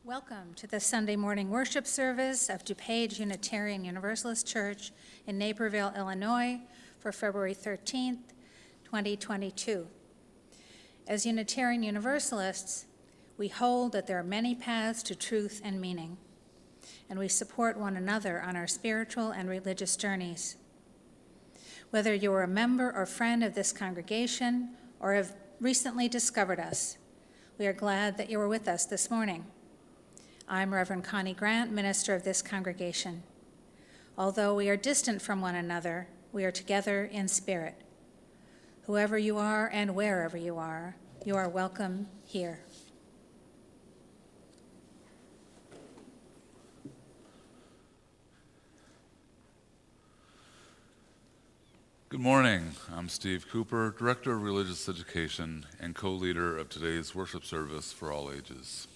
Welcome to the Sunday morning worship service of DuPage Unitarian Universalist Church in Naperville, Illinois for February 13th, 2022. As Unitarian Universalists, we hold that there are many paths to truth and meaning, and we support one another on our spiritual and religious journeys. Whether you are a member or friend of this congregation or have recently discovered us, we are glad that you are with us this morning. I'm Reverend Connie Grant, minister of this congregation. Although we are distant from one another, we are together in spirit. Whoever you are and wherever you are welcome here. Good morning. I'm Steve Cooper, Director of Religious Education and co-leader of today's worship service for all ages.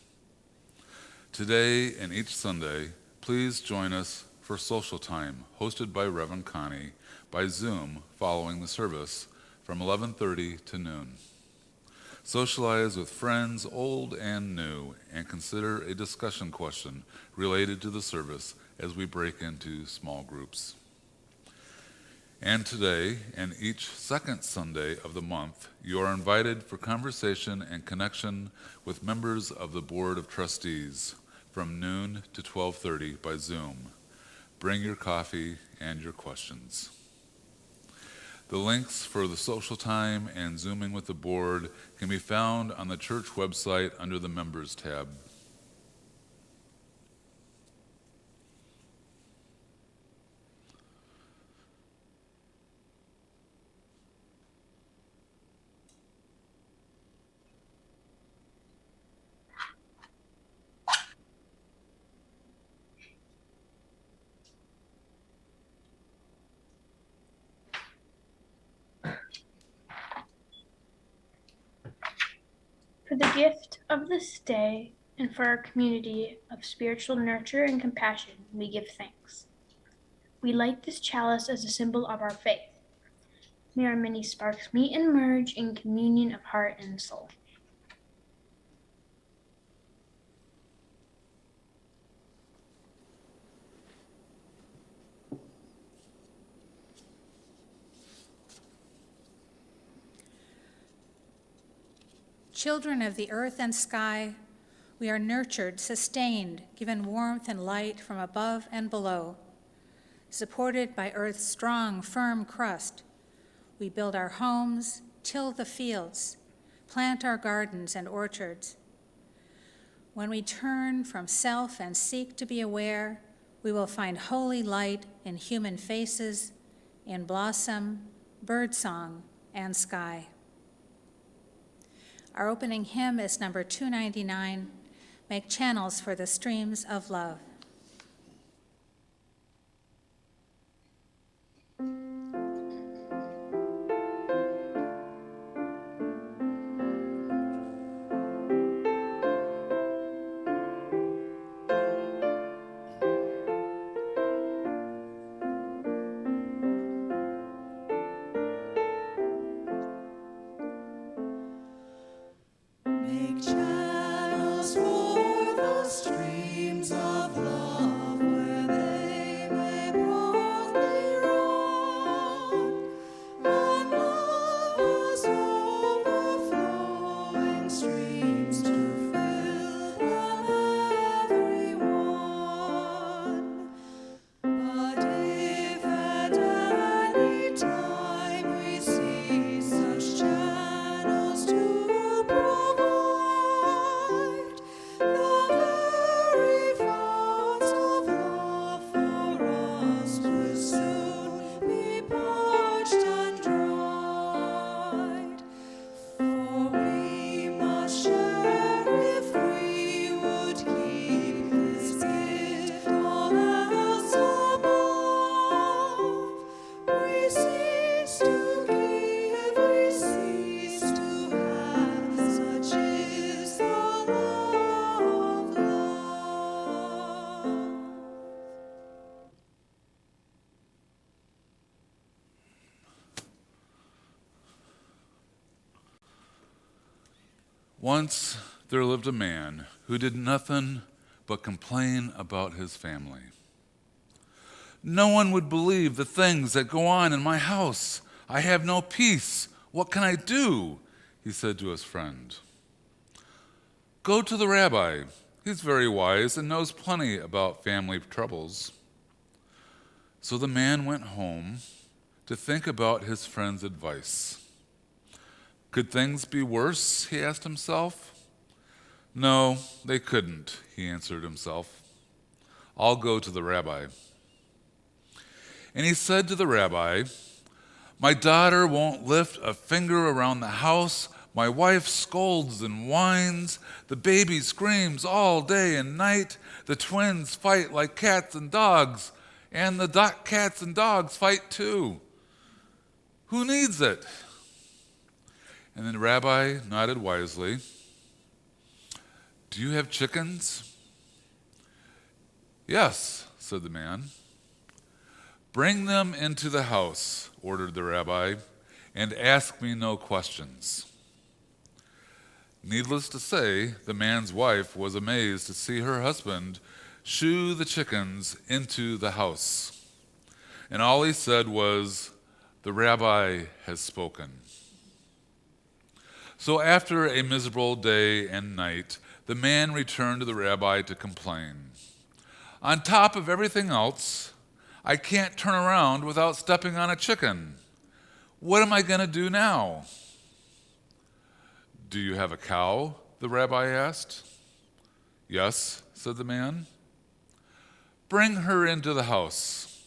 Today and each Sunday, please join us for Social Time, hosted by Reverend Connie by Zoom following the service from 11:30 to noon. Socialize with friends old and new and consider a discussion question related to the service as we break into small groups. And today, and each second Sunday of the month, you are invited for conversation and connection with members of the Board of Trustees from noon to 12:30 by Zoom. Bring your coffee and your questions. The links for the Social Time and Zooming with the Board can be found on the church website under the Members tab. For the gift of this day and for our community of spiritual nurture and compassion, we give thanks. We light this chalice as a symbol of our faith. May our many sparks meet and merge in communion of heart and soul. Children of the earth and sky, we are nurtured, sustained, given warmth and light from above and below. Supported by earth's strong, firm crust, we build our homes, till the fields, plant our gardens and orchards. When we turn from self and seek to be aware, we will find holy light in human faces, in blossom, birdsong, and sky. Our opening hymn is number 299, Make Channels for the Streams of Love. Make channels for the streams of love where they may broadly run. Run lovers overflowing streams to fill them everyone. But if at any time we see such channels to provide, the very founts of love for us will soon be parched and dried. For we must share if we would keep this gift all else above. We cease to give, we cease to have, such is the love of love. Once there lived a man who did nothing but complain about his family. No one would believe the things that go on in my house. I have no peace. What can I do? He said to his friend. Go to the rabbi. He's very wise and knows plenty about family troubles. So the man went home to think about his friend's advice. Could things be worse? He asked himself. No, they couldn't, he answered himself. I'll go to the rabbi. And he said to the rabbi, my daughter won't lift a finger around the house. My wife scolds and whines. The baby screams all day and night. The twins fight like cats and dogs. And the cats and dogs fight too. Who needs it? And then the rabbi nodded wisely. Do you have chickens? Yes, said the man. Bring them into the house, ordered the rabbi, and ask me no questions. Needless to say, the man's wife was amazed to see her husband shoo the chickens into the house. And all he said was, the rabbi has spoken. So after a miserable day and night, the man returned to the rabbi to complain. On top of everything else, I can't turn around without stepping on a chicken. What am I going to do now? Do you have a cow? The rabbi asked. Yes, said the man. Bring her into the house.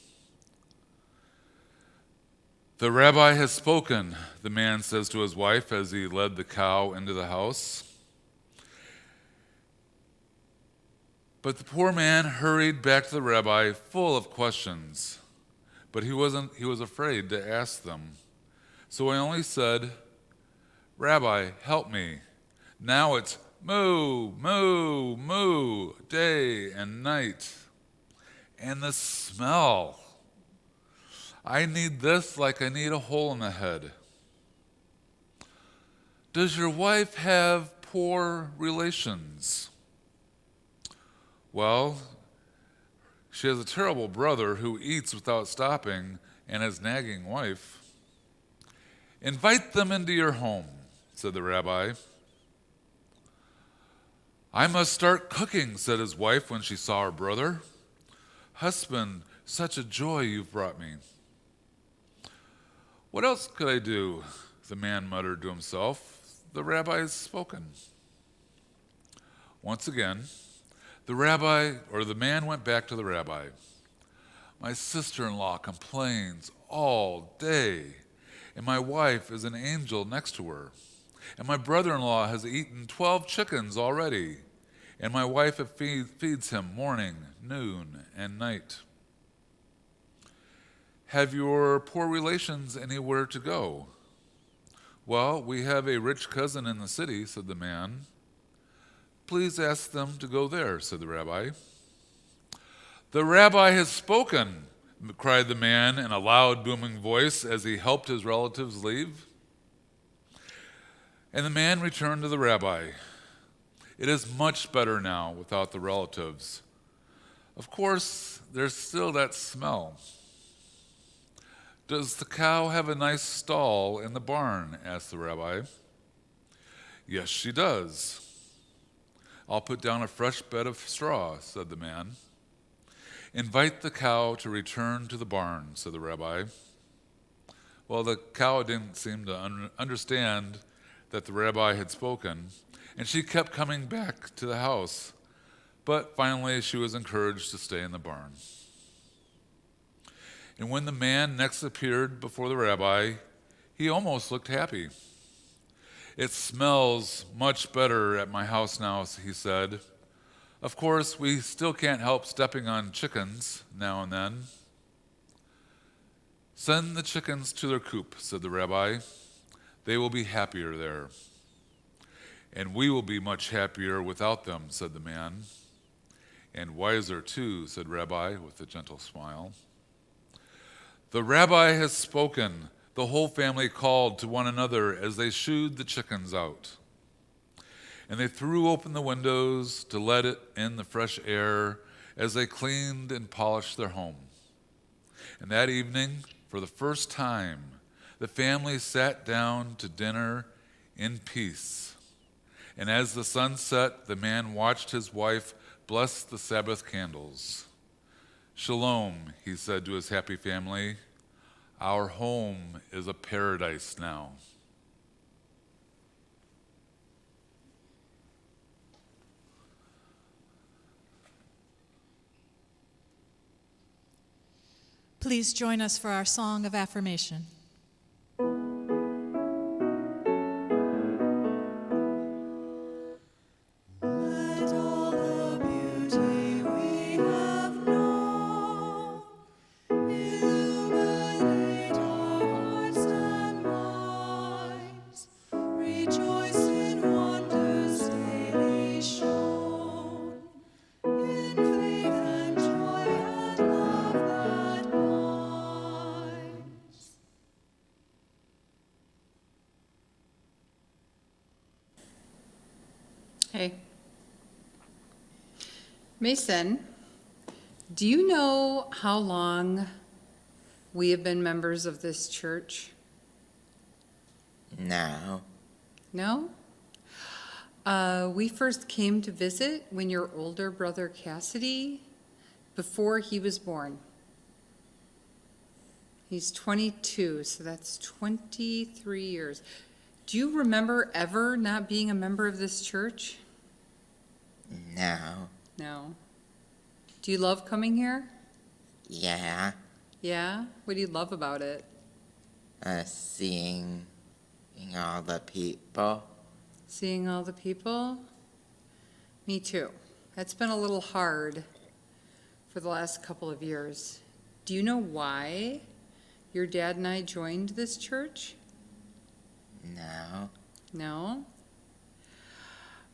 The rabbi has spoken, the man says to his wife as he led the cow into the house. But the poor man hurried back to the rabbi full of questions, but he was afraid to ask them. So he only said, Rabbi, help me. Now it's moo, moo, moo, day and night. And the smell. I need this like I need a hole in the head. Does your wife have poor relations? Well, she has a terrible brother who eats without stopping and has nagging wife. Invite them into your home, said the rabbi. I must start cooking, said his wife when she saw her brother. Husband, such a joy you've brought me. What else could I do? The man muttered to himself. The rabbi has spoken. Once again, the man went back to the rabbi. My sister-in-law complains all day, and my wife is an angel next to her. And my brother-in-law has eaten 12 chickens already, and my wife feeds him morning, noon, and night. Have your poor relations anywhere to go? Well, we have a rich cousin in the city, said the man. Please ask them to go there, said the rabbi. The rabbi has spoken, cried the man in a loud, booming voice as he helped his relatives leave. And the man returned to the rabbi. It is much better now without the relatives. Of course, there's still that smell. Does the cow have a nice stall in the barn? Asked the rabbi. Yes, she does. I'll put down a fresh bed of straw, said the man. Invite the cow to return to the barn, said the rabbi. Well, the cow didn't seem to understand that the rabbi had spoken, and she kept coming back to the house. But finally, she was encouraged to stay in the barn. And when the man next appeared before the rabbi, he almost looked happy. It smells much better at my house now, he said. Of course, we still can't help stepping on chickens now and then. Send the chickens to their coop, said the rabbi. They will be happier there. And we will be much happier without them, said the man. And wiser too, said Rabbi with a gentle smile. The rabbi has spoken. The whole family called to one another as they shooed the chickens out. and they threw open the windows to let it in the fresh air as they cleaned and polished their home. And that evening, for the first time, the family sat down to dinner in peace. And as the sun set, the man watched his wife bless the Sabbath candles. "Shalom," he said to his happy family. "Our home is a paradise now." Please join us for our song of affirmation. Let all the beauty we have known illuminate our hearts and minds. Rejoice in wonders daily shown, in faith and joy and love that binds. Hey. Mason, do you know how long we have been members of this church? No. No? We first came to visit when your older brother Cassidy, before he was born. He's 22, so that's 23 years. Do you remember ever not being a member of this church? No. No. Do you love coming here? Yeah. Yeah? What do you love about it? Seeing all the people. Seeing all the people? Me too. That's been a little hard for the last couple of years. Do you know why your dad and I joined this church? No. No?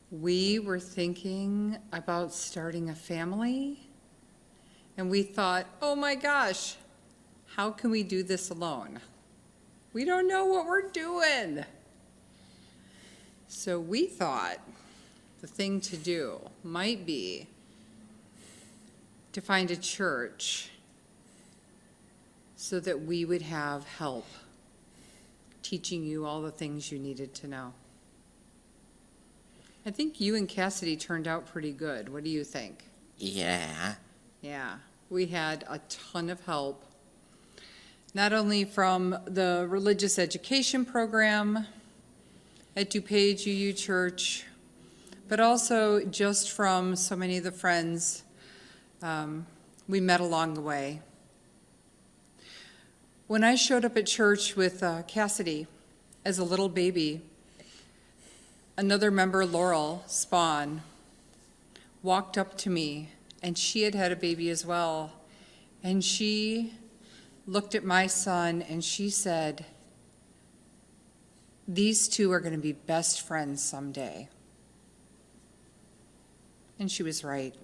We were thinking about starting a family, and we thought, oh my gosh, how can we do this alone? We don't know what we're doing. So we thought the thing to do might be to find a church so that we would have help teaching you all the things you needed to know. I think you and Cassidy turned out pretty good. What do you think? Yeah. Yeah, we had a ton of help, not only from the religious education program at DuPage UU Church, but also just from so many of the friends we met along the way. When I showed up at church with Cassidy as a little baby, another member, Laurel Spawn, walked up to me, and she had had a baby as well. And she looked at my son and she said, "These two are going to be best friends someday." And she was right.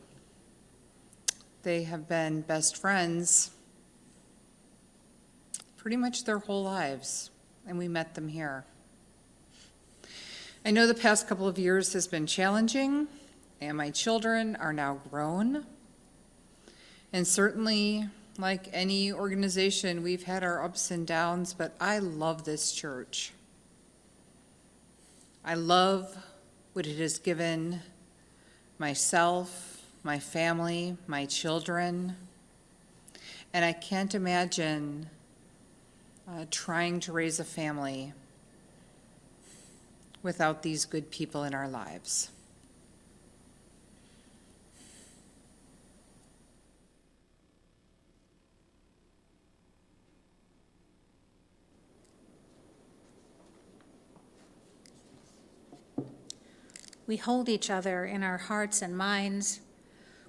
They have been best friends pretty much their whole lives, and we met them here. I know the past couple of years has been challenging, and my children are now grown. And certainly, like any organization, we've had our ups and downs, but I love this church. I love what it has given myself, my family, my children, and I can't imagine trying to raise a family without these good people in our lives. We hold each other in our hearts and minds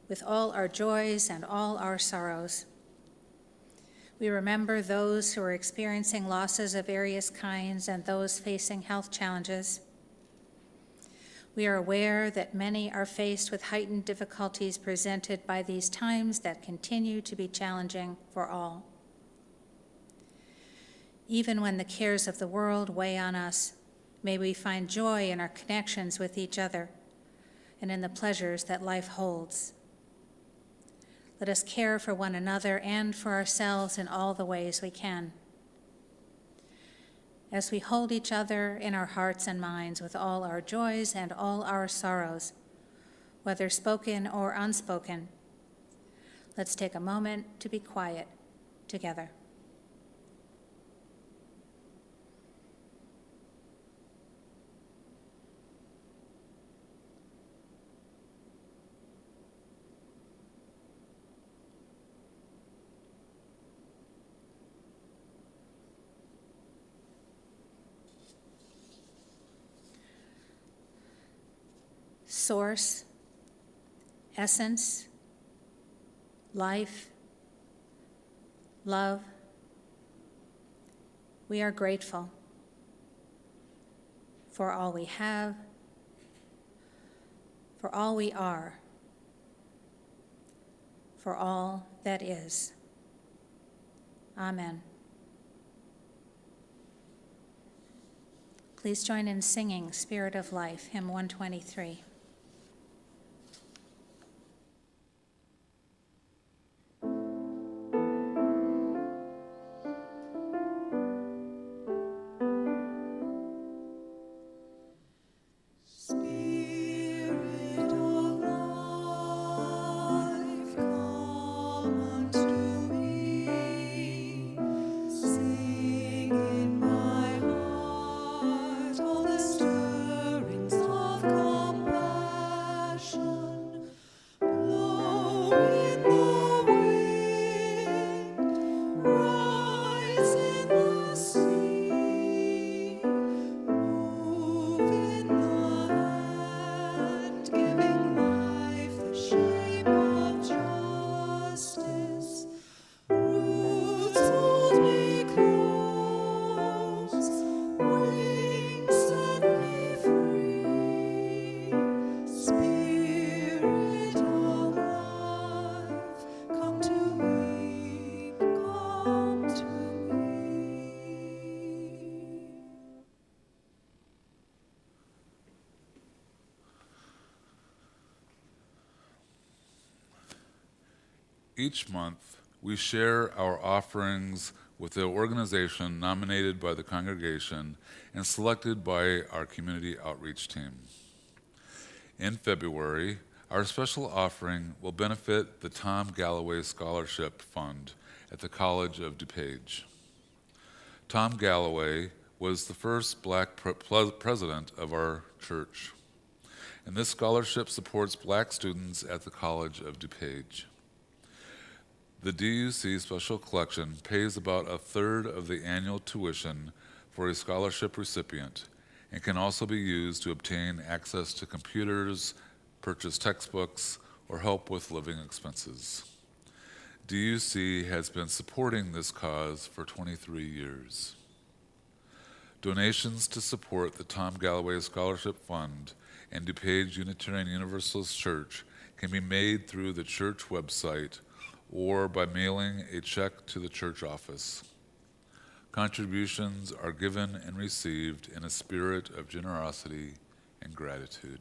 with all our joys and all our sorrows. We remember those who are experiencing losses of various kinds and those facing health challenges. We are aware that many are faced with heightened difficulties presented by these times that continue to be challenging for all. Even when the cares of the world weigh on us, May we find joy in our connections with each other and in the pleasures that life holds. Let us care for one another and for ourselves in all the ways we can. As we hold each other in our hearts and minds with all our joys and all our sorrows, whether spoken or unspoken, let's take a moment to be quiet together. Source, essence, life, love, we are grateful for all we have, for all we are, for all that is. Amen. Please join in singing Spirit of Life, hymn 123. Spirit of life, come unto me. Sing in my heart all the stirrings of compassion. Blow in the wind, rise in the sea, move in the hand, giving life the shape of justice. Roots hold me close, wings set me free. Spirit of life, come to me, come to me. Each month, we share our offerings with the organization nominated by the congregation and selected by our community outreach team. In February, our special offering will benefit the Tom Galloway Scholarship Fund at the College of DuPage. Tom Galloway was the first Black president of our church, and this scholarship supports Black students at the College of DuPage. The DUC Special Collection pays about a third of the annual tuition for a scholarship recipient and can also be used to obtain access to computers, purchase textbooks, or help with living expenses. DUC has been supporting this cause for 23 years. Donations to support the Tom Galloway Scholarship Fund and DuPage Unitarian Universalist Church can be made through the church website or by mailing a check to the church office. Contributions are given and received in a spirit of generosity and gratitude.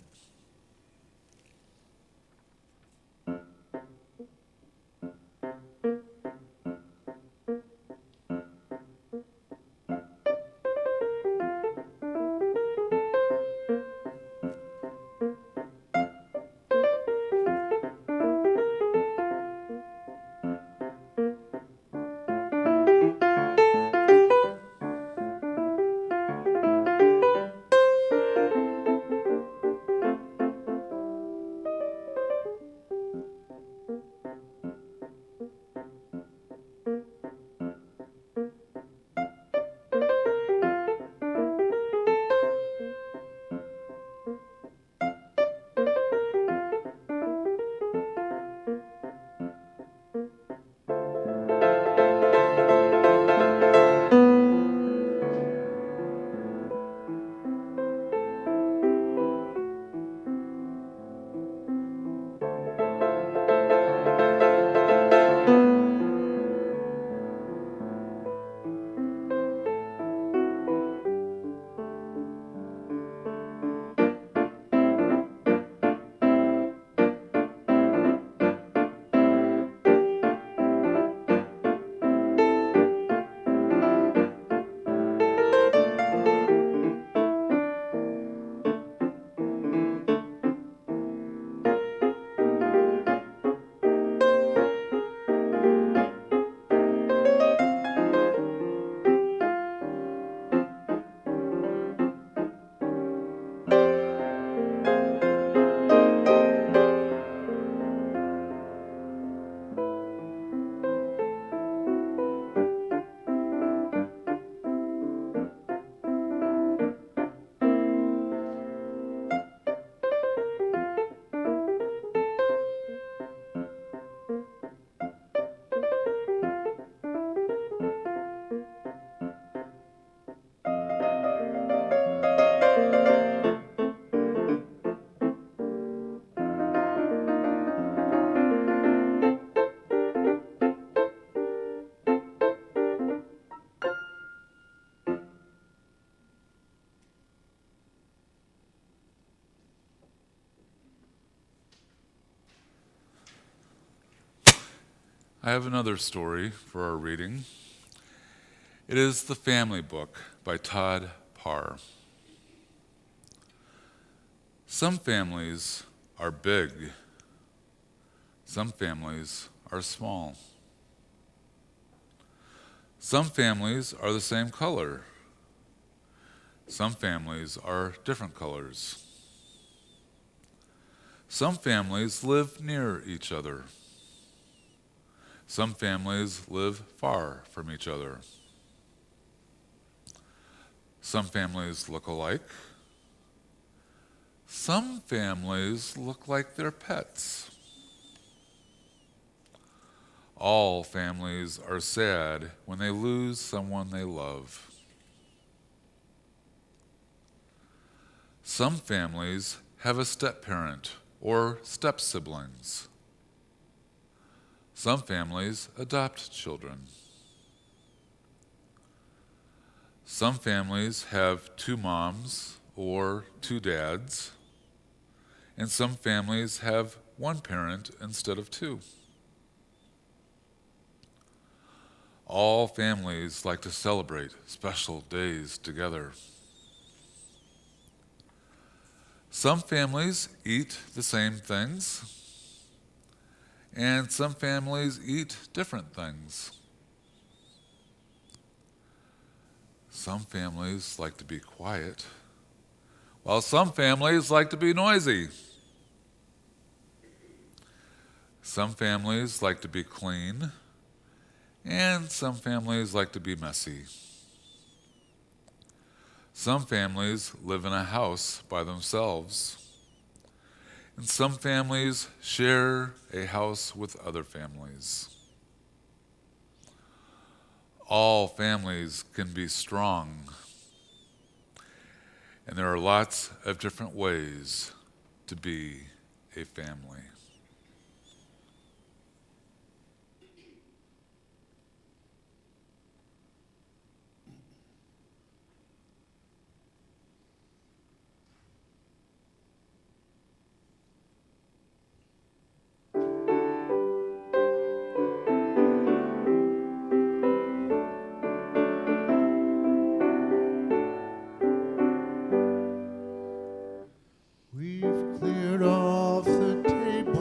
I have another story for our reading. It is The Family Book by Todd Parr. Some families are big. Some families are small. Some families are the same color. Some families are different colors. Some families live near each other. Some families live far from each other. Some families look alike. Some families look like their pets. All families are sad when they lose someone they love. Some families have a step-parent or step-siblings. Some families adopt children. Some families have two moms or two dads, and some families have one parent instead of two. All families like to celebrate special days together. Some families eat the same things, and some families eat different things. Some families like to be quiet, while some families like to be noisy. Some families like to be clean, and some families like to be messy. Some families live in a house by themselves, and some families share a house with other families. All families can be strong, and there are lots of different ways to be a family. We've cleared off the table.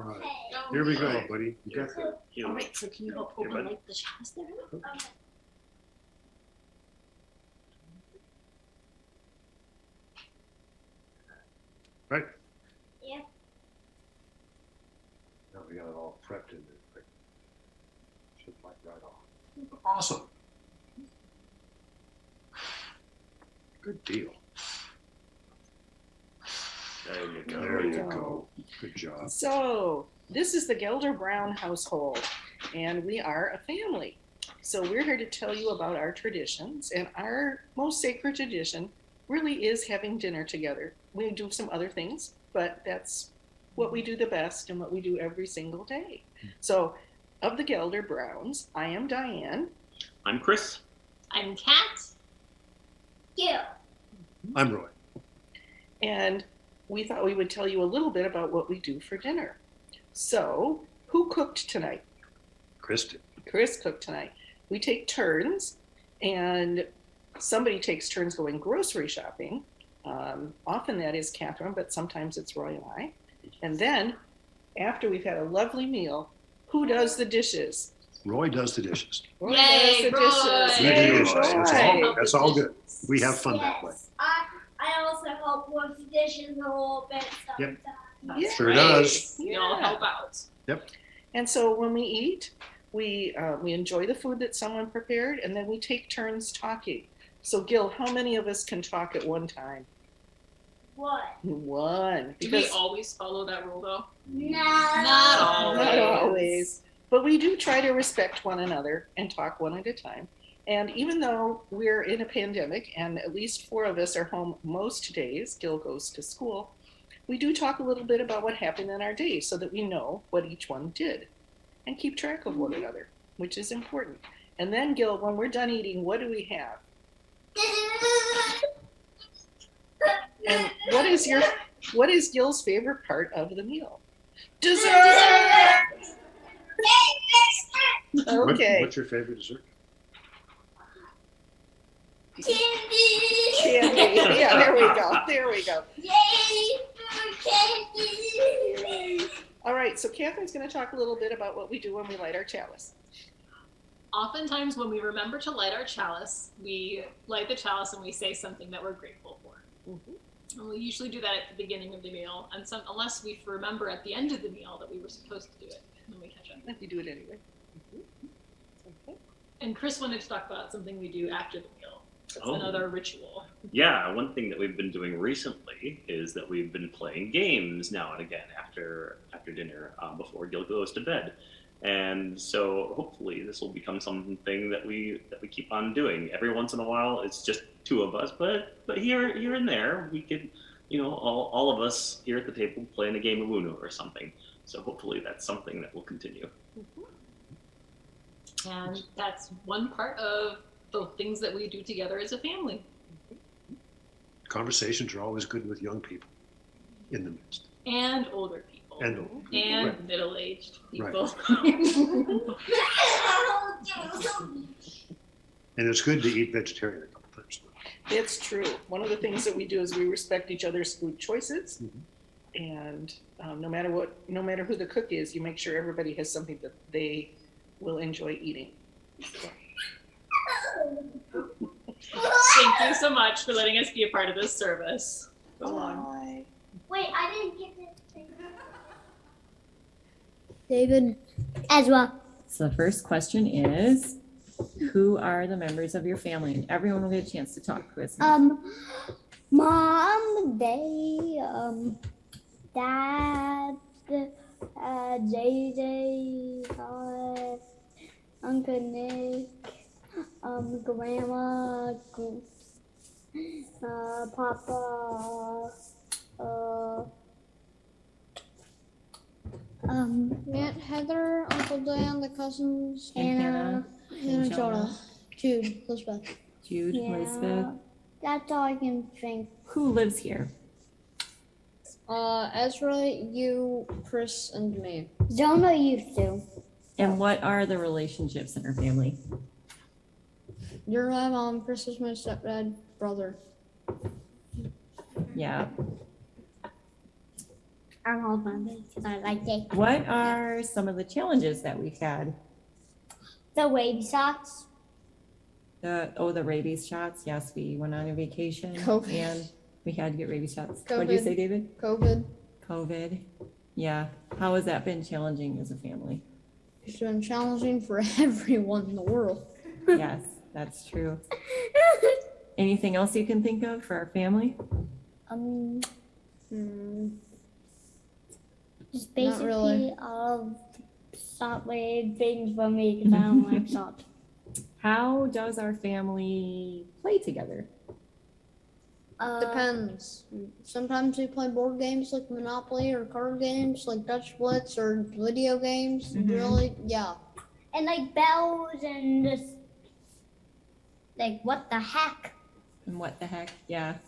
right. Here we go, buddy. You got that? All right, so can you help open like the chalice there? Right? Yeah. Now we got it all prepped in there. Should like right off. Awesome. Good deal. There you go. There you go. Good job. So, this is the Gelder Brown household, and we are a family. So, we're here to tell you about our traditions, and our most sacred tradition really is having dinner together. We do some other things, but that's what we do the best and what we do every single day. So, of the Gelder Browns, I am Diane. I'm Chris. I'm Kat. Yeah. I'm Roy. And we thought we would tell you a little bit about what we do for dinner. So, who cooked tonight? Kristen. Chris cooked tonight. We take turns, and somebody takes turns going grocery shopping. Often that is Catherine, but sometimes it's Roy and I. And then, after we've had a lovely meal, who does the dishes? Roy does the dishes. Roy Yay, does the Roy! dishes. We do Yay, dishes. Roy! That's all good. We have fun that way. I also help with the dishes a little bit sometimes. Yeah. Sure does. We all help out. And so when we eat, we enjoy the food that someone prepared, and then we take turns talking. So Gil, how many of us can talk at one time? What? One. Do we Because always follow that rule though? No. Not always. not always, but we do try to respect one another and talk one at a time. And even though we're in a pandemic and at least 4 of us are home most days, Gil goes to school, we do talk a little bit about what happened in our day so that we know what each one did and keep track of one another, which is important. And then Gil, when we're done eating, what do we have? And what is Gil's favorite part of the meal? Dessert! Okay. What's your favorite dessert? Candy. Yeah, there we go. There we go. Yay for candy! All right, so Catherine's going to talk a little bit about what we do when we light our chalice. Oftentimes when we remember to light our chalice, we light the chalice and we say something that we're grateful for. And we usually do that at the beginning of the meal, and unless we remember at the end of the meal that we were supposed to do it, then we catch up. If you do it anyway. Okay. And Chris wanted to talk about something we do after the meal. It's Oh. another ritual. Yeah, one thing that we've been doing recently is that we've been playing games now and again after dinner before Gil goes to bed. And so hopefully this will become something that we keep on doing. Every once in a while, it's just 2 of us, but here and there, we could, all of us here at the table playing a game of Uno or something. So hopefully that's something that will continue. And that's one part of the things that we do together as a family. Conversations are always good with young people in the midst. And older people. And old people. And Right. middle-aged Right. people. And it's good to eat vegetarian a couple times. It's true. One of the things that we do is we respect each other's food choices. And no matter who the cook is, you make sure everybody has something that they will enjoy eating. Thank you so much for letting us be a part of this service. Go on. Wait, I didn't get this thing. David. Ezra. So the first question is, who are the members of your family? And everyone will get a chance to talk with me. Mom, Dad, JJ, Uncle Nick, Grandma, Papa, Aunt Heather, Uncle Dan, the cousins, And Hannah, and Jonah, Jude, Elizabeth. Jude, Elizabeth. That's all I can think. Who lives here? Ezra, you, Chris, and me. Jonah used to. And what are the relationships in our family? You're my mom, Chris is my stepdad, brother. Yeah. Our whole family, because I like it. What are some of the challenges that we've had? The rabies shots. The rabies shots. Yes, we went on a vacation COVID. and we had to get rabies shots. What did you say, David? COVID. Yeah. How has that been challenging as a family? It's been challenging for everyone in the world. Yes, that's true. Anything else you can think of for our family? Just Not basically really. all shot wave things for me because I don't like shots. How does our family play together? Depends. Sometimes we play board games like Monopoly or card games like Dutch Blitz or video games. Mhm. Really, yeah. And like bells and just like what the heck? And what the heck? Yeah.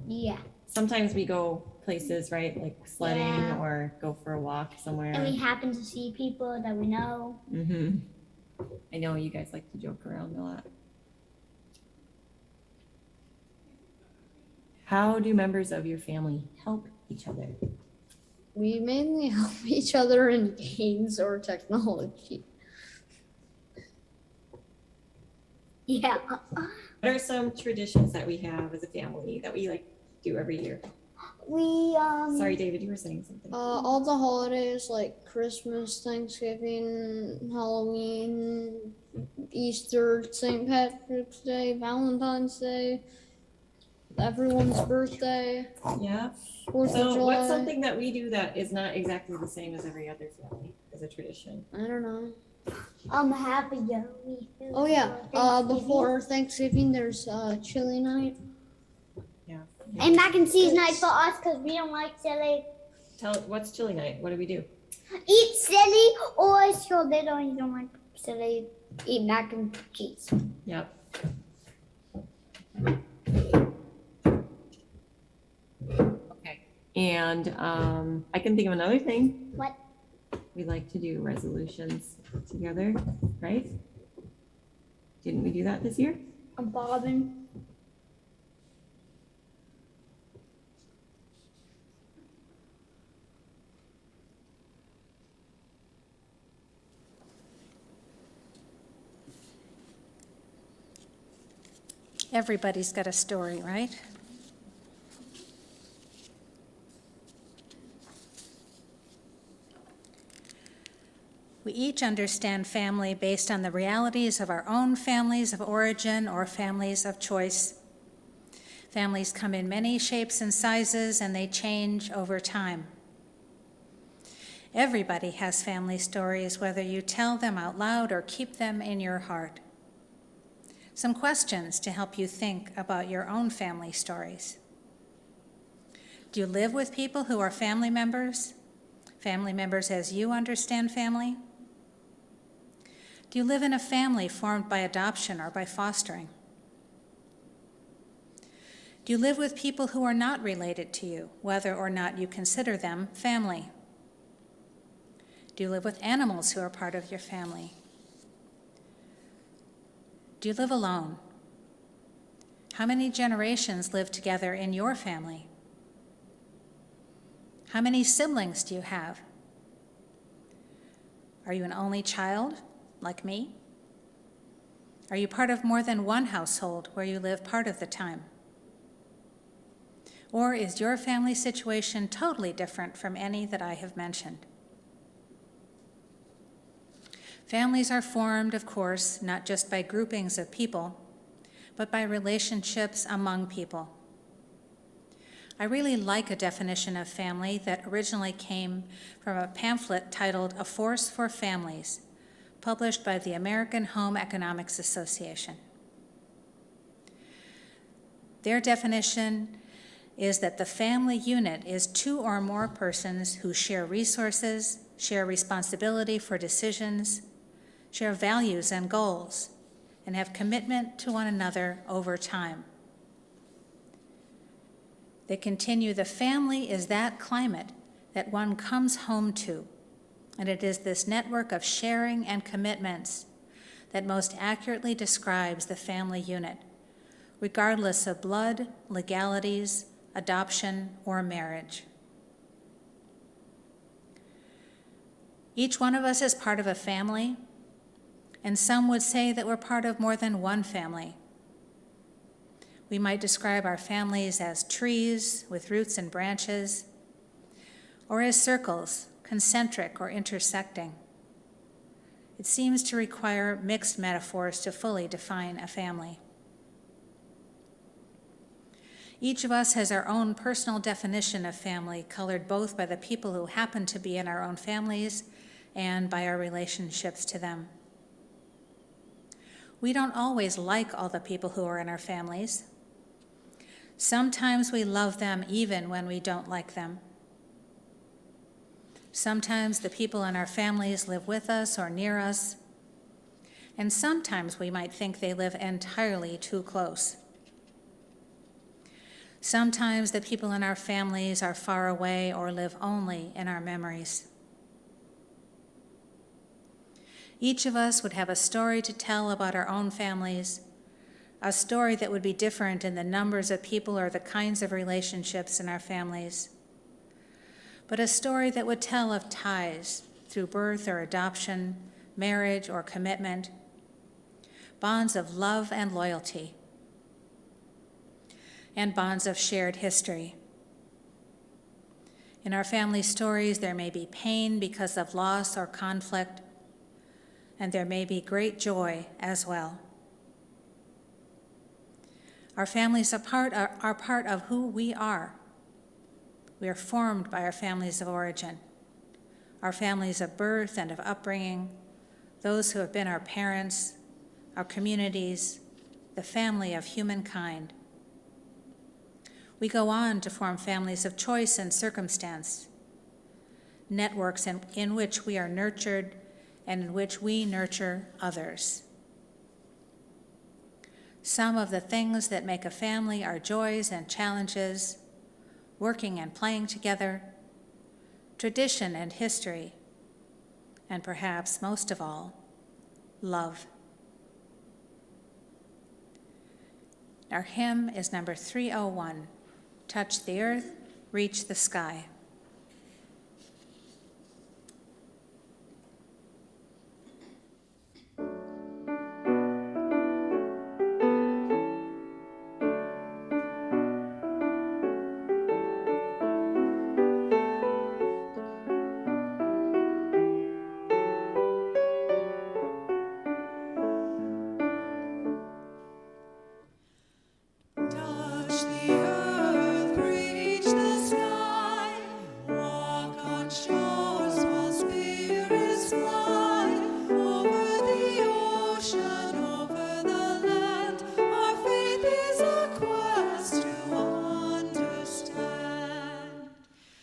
Yeah. Sometimes we go places, right? Like sledding Yeah. or go for a walk somewhere. And we happen to see people that we know. Mm-hmm. I know you guys like to joke around a lot. How do members of your family help each other? We mainly help each other in games or technology. Yeah. What are some traditions that we have as a family that we like do every year? We Sorry, David, you were saying something. All the holidays like Christmas, Thanksgiving, Halloween, Easter, St. Patrick's Day, Valentine's Day, everyone's birthday, Yeah. 4th of So July. what's something that we do that is not exactly the same as every other family as a tradition? I don't know. Happy Yahweh. Oh yeah. Before Thanksgiving, there's chili night. Yeah. And mac and cheese night for us because we don't like chili. What's chili night? What do we do? Eat chili or so they don't like chili. Eat mac and cheese. Yep. Okay. And I can think of another thing. What? We like to do resolutions together, right? Didn't we do that this year? A bobbin. Everybody's got a story, right? We each understand family based on the realities of our own families of origin or families of choice. Families come in many shapes and sizes, and they change over time. Everybody has family stories, whether you tell them out loud or keep them in your heart. Some questions to help you think about your own family stories. Do you live with people who are family members? Family members as you understand family? Do you live in a family formed by adoption or by fostering? Do you live with people who are not related to you, whether or not you consider them family? Do you live with animals who are part of your family? Do you live alone? How many generations live together in your family? How many siblings do you have? Are you an only child, like me? Are you part of more than one household where you live part of the time? Or is your family situation totally different from any that I have mentioned? Families are formed, of course, not just by groupings of people, but by relationships among people. I really like a definition of family that originally came from a pamphlet titled A Force for Families, published by the American Home Economics Association. Their definition is that the family unit is two or more persons who share resources, share responsibility for decisions, share values and goals, and have commitment to one another over time. They continue, the family is that climate that one comes home to, and it is this network of sharing and commitments that most accurately describes the family unit, regardless of blood, legalities, adoption, or marriage. Each one of us is part of a family, and some would say that we're part of more than one family. We might describe our families as trees with roots and branches, or as circles, concentric or intersecting. It seems to require mixed metaphors to fully define a family. Each of us has our own personal definition of family, colored both by the people who happen to be in our own families and by our relationships to them. We don't always like all the people who are in our families. Sometimes we love them even when we don't like them. Sometimes the people in our families live with us or near us, and sometimes we might think they live entirely too close. Sometimes the people in our families are far away or live only in our memories. Each of us would have a story to tell about our own families, a story that would be different in the numbers of people or the kinds of relationships in our families, but a story that would tell of ties through birth or adoption, marriage or commitment, bonds of love and loyalty, and bonds of shared history. In our family stories, there may be pain because of loss or conflict, and there may be great joy as well. Our families are part of who we are. We are formed by our families of origin, our families of birth and of upbringing, those who have been our parents, our communities, the family of humankind. We go on to form families of choice and circumstance, networks in which we are nurtured and in which we nurture others. Some of the things that make a family are joys and challenges, working and playing together, tradition and history, and perhaps most of all, love. Our hymn is number 301, Touch the Earth, Reach the Sky. Touch the earth, reach the sky, walk on shores while spirits fly, over the ocean, over the land. Our faith is a quest to understand.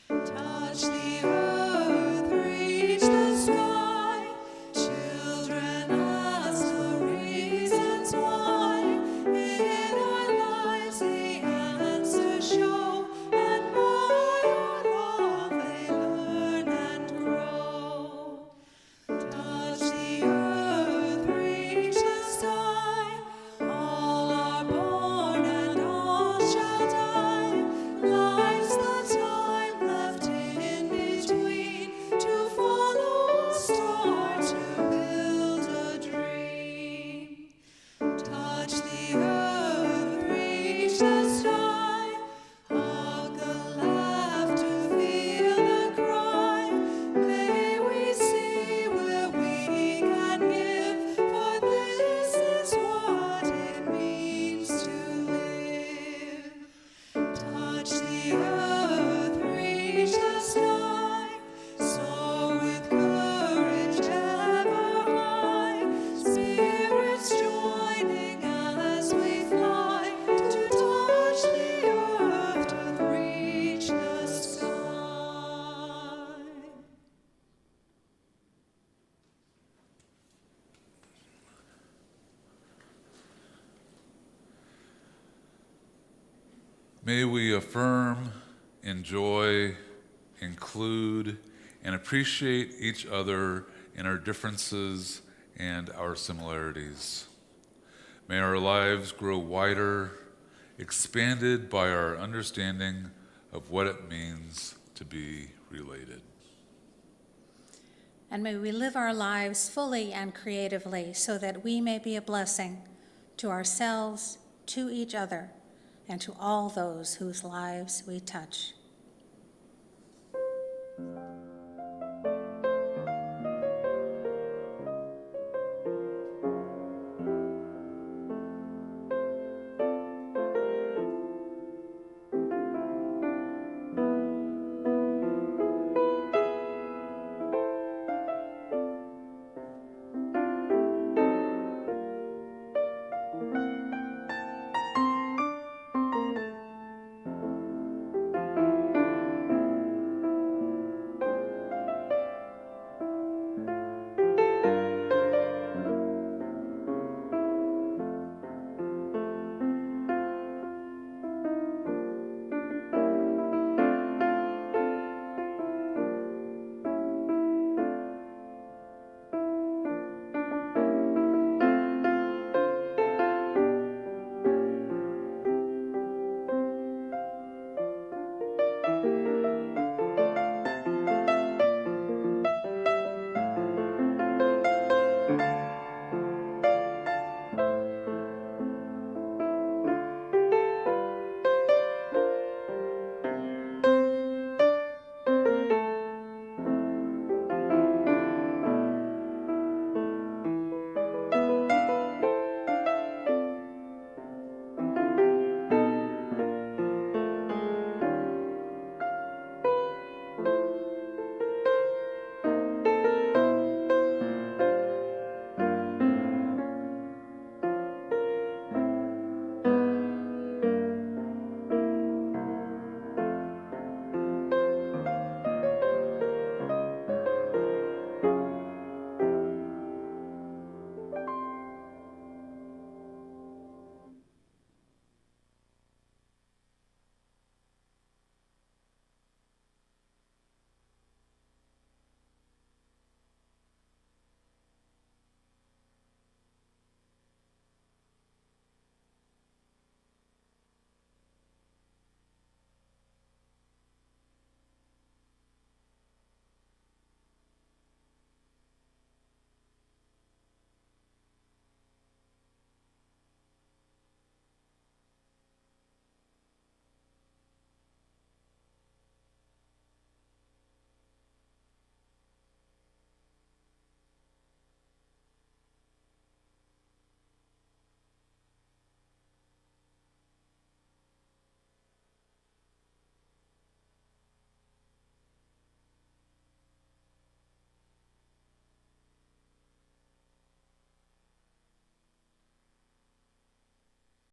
Touch the earth, reach the sky, children ask the reasons why. In our lives the answers show, and by our love they learn and grow. Touch the earth, reach the sky, all are born and all shall die. Life's the time left in between, to follow a star, to build a dream. Touch the earth, reach the sky, hug the laugh, to feel the cry. May we see where we can give, for this is what it means to live. Touch the earth, reach the sky, soar with courage ever high. Spirits joining as we fly, to touch the earth, to reach the sky. May we affirm, enjoy, include, and appreciate each other in our differences and our similarities. May our lives grow wider, expanded by our understanding of what it means to be related. And may we live our lives fully and creatively so that we may be a blessing to ourselves, to each other, and to all those whose lives we touch.